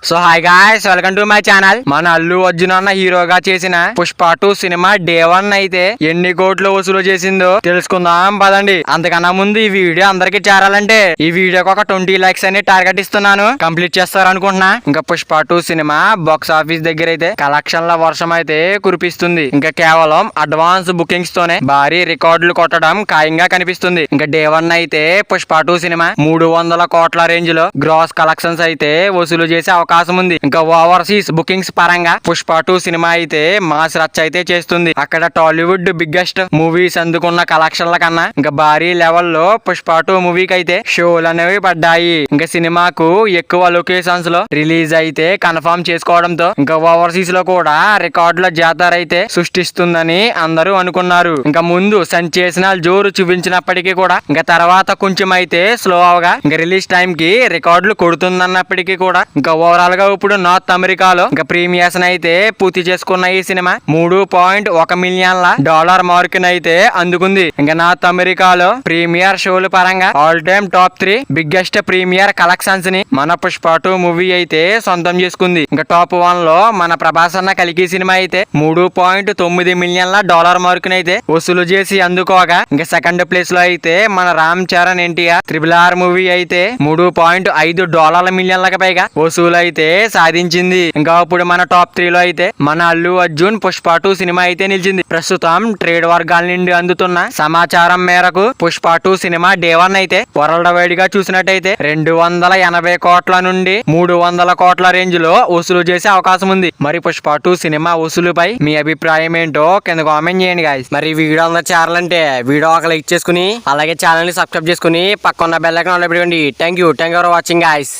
So hi guys, welcome to my channel. మన అల్లు అర్జున్ అన్న హీరోగా చేసిన పుష్ప 2 సినిమా డే 1 అయితే ఎన్ని కోట్లు వసూలు చేసిందో తెలుసుకుందాం పదండి. అంతకన్నా ముందు ఈ వీడియో అందరికి చేరాలంటే ఈ వీడియోకి ఒక 20 లైక్స్ అని టార్గెట్ ఇస్తున్నాను. కంప్లీట్ చేస్తారనుకుంటున్నా. ఇంకా పుష్ప 2 సినిమా బాక్స్ ఆఫీస్ దగ్గర అయితే కలెక్షన్ల వర్షం అయితే కురిపిస్తుంది. ఇంకా కేవలం అడ్వాన్స్ బుకింగ్స్ తోనే భారీ రికార్డులు కొట్టడం ఖాయంగా కనిపిస్తుంది. ఇంకా డే 1 అయితే పుష్ప 2 సినిమా 300 కోట్ల రేంజ్ లో గ్రాస్ కలెక్షన్స్ అయితే వసూలు చేసే అవకాశం ఉంది. ఇంకా ఓవర్సీస్ బుకింగ్స్ పరంగా పుష్ప 2 సినిమా అయితే మాస్ రచ్చ అయితే చేస్తుంది. అక్కడ టాలీవుడ్ బిగ్గెస్ట్ మూవీస్ అందుకున్న కలెక్షన్ల కన్నా ఇంకా భారీ లెవెల్లో పుష్ప 2 మూవీకి అయితే షోలు అనేవి పడ్డాయి. ఇంకా సినిమాకు ఎక్కువ లొకేషన్స్ లో రిలీజ్ అయితే కన్ఫర్మ్ చేసుకోవడంతో ఇంకా ఓవర్సీస్ లో కూడా రికార్డుల జాతర అయితే సృష్టిస్తుందని అందరూ అనుకున్నారు. ఇంకా ముందు సెన్సేషనల్ జోరు చూపించినప్పటికీ కూడా ఇంకా తర్వాత కొంచెం అయితే స్లో అవగా ఇంకా రిలీజ్ టైం కి రికార్డులు కొడుతుందన్నప్పటికీ కూడా ఇంకా ఓవరాల్ గా ఇప్పుడు నార్త్ అమెరికాలో ఇంకా ప్రీమియర్స్ అయితే పూర్తి చేసుకున్న ఈ సినిమా 3.1 మిలియన్ల డాలర్ మార్క్ అయితే అందుకుంది. ఇంకా నార్త్ అమెరికాలో ప్రీమియర్ షోల పరంగా all time top 3 biggest premier collections ని మన పుష్ప 2 మూవీ అయితే సొంతం చేసుకుంది. ఇంకా టాప్ 1 లో మన ప్రభాస్ అన్న కలికి సినిమా అయితే 3.9 మిలియన్ల డాలర్ మార్క్ అయితే వసూలు చేసి అందుకోగా ఇంకా సెకండ్ ప్లేస్ లో అయితే మన రామ్ చరణ్ ఎన్టీఆర్ RRR మూవీ అయితే 3.5 మిలియన్లకు పైగా వసూలు అయితే సాధించింది. ఇంకా ఇప్పుడు మన టాప్ 3 లో అయితే మన అల్లు అర్జున్ పుష్ప 2 సినిమా అయితే నిలిచింది. ప్రస్తుతం ట్రేడ్ వర్గాల నుండి అందుతున్న సమాచారం మేరకు పుష్ప 2 సినిమా డే 1 అయితే వరల్డ్ వైడ్ గా చూసినట్టయితే 280 కోట్ల నుండి 300 కోట్ల రేంజ్ లో వసూలు చేసే అవకాశం ఉంది. మరి పుష్ప 2 సినిమా వసూలుపై మీ అభిప్రాయం ఏంటో కింద కామెంట్ చేయండి గాయ్స్. మరి వీడియో అందరూ చేరాలంటే వీడియో ఒక లైక్ చేసుకుని అలాగే ఛానల్ ని సబ్స్క్రైబ్ చేసుకుని పక్కన బెల్ ఐకాన్ ఆన్ లో పెట్టుకోండి. Thank you for watching guys.